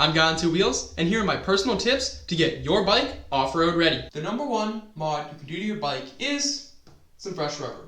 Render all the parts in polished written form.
I'm Kenda2Wheels, and here are my personal tips to get your bike off-road ready. The number one mod you can do to your bike is some fresh rubber.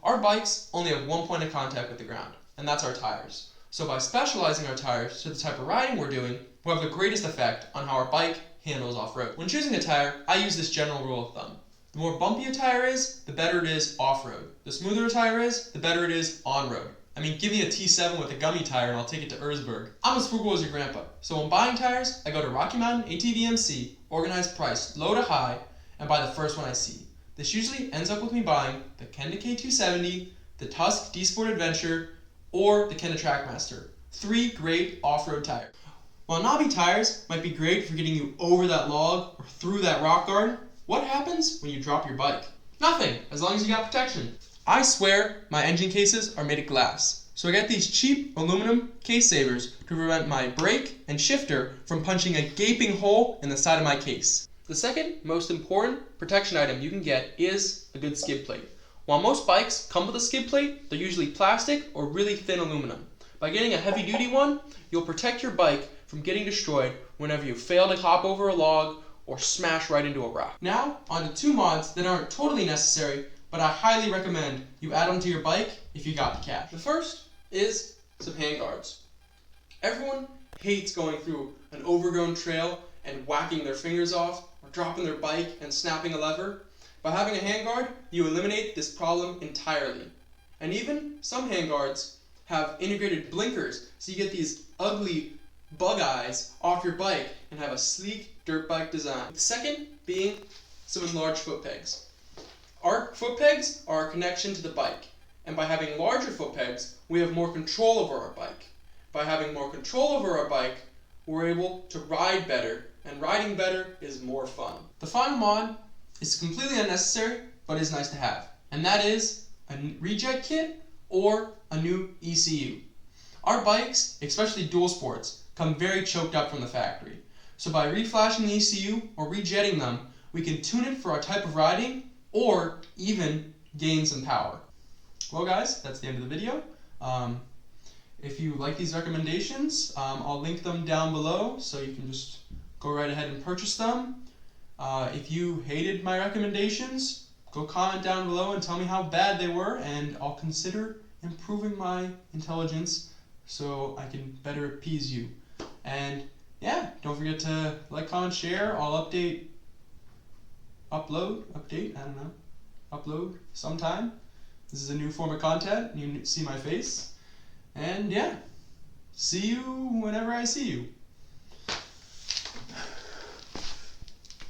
Our bikes only have one point of contact with the ground, and that's our tires. So by specializing our tires to the type of riding we're doing, we'll have the greatest effect on how our bike handles off-road. When choosing a tire, I use this general rule of thumb. The more bumpy a tire is, the better it is off-road. The smoother a tire is, the better it is on-road. I mean, give me a T7 with a gummy tire and I'll take it to Erzberg. I'm as frugal as your grandpa, so when buying tires, I go to Rocky Mountain ATVMC, organized price low to high, and buy the first one I see. This usually ends up with me buying the Kenda K270, the Tusk Dsport Adventure, or the Kenda Track. 3 great off-road tires. While knobby tires might be great for getting you over that log or through that rock garden, what happens when you drop your bike? Nothing, as long as you got protection. I swear my engine cases are made of glass, so I got these cheap aluminum case savers to prevent my brake and shifter from punching a gaping hole in the side of my case. The second most important protection item you can get is a good skid plate. While most bikes come with a skid plate, they're usually plastic or really thin aluminum. By getting a heavy duty one, you'll protect your bike from getting destroyed whenever you fail to hop over a log or smash right into a rock. Now, on to 2 mods that aren't totally necessary, but I highly recommend you add them to your bike if you got the cash. The first is some handguards. Everyone hates going through an overgrown trail and whacking their fingers off or dropping their bike and snapping a lever. By having a handguard, you eliminate this problem entirely. And even some handguards have integrated blinkers, so you get these ugly bug eyes off your bike and have a sleek dirt bike design. The second being some enlarged foot pegs. Our foot pegs are our connection to the bike, and by having larger foot pegs, we have more control over our bike. By having more control over our bike, we're able to ride better, and riding better is more fun. The final mod is completely unnecessary, but is nice to have, and that is a rejett kit or a new ECU. Our bikes, especially dual sports, come very choked up from the factory. So by reflashing the ECU or rejetting them, we can tune it for our type of riding or even gain some power. Well guys, that's the end of the video. If you like these recommendations, I'll link them down below so you can just go right ahead and purchase them. If you hated my recommendations, go comment down below and tell me how bad they were, and I'll consider improving my intelligence so I can better appease you. And yeah, don't forget to like, comment, share. I'll update upload sometime. This is a new form of content. You see my face. And yeah, see you whenever I see you.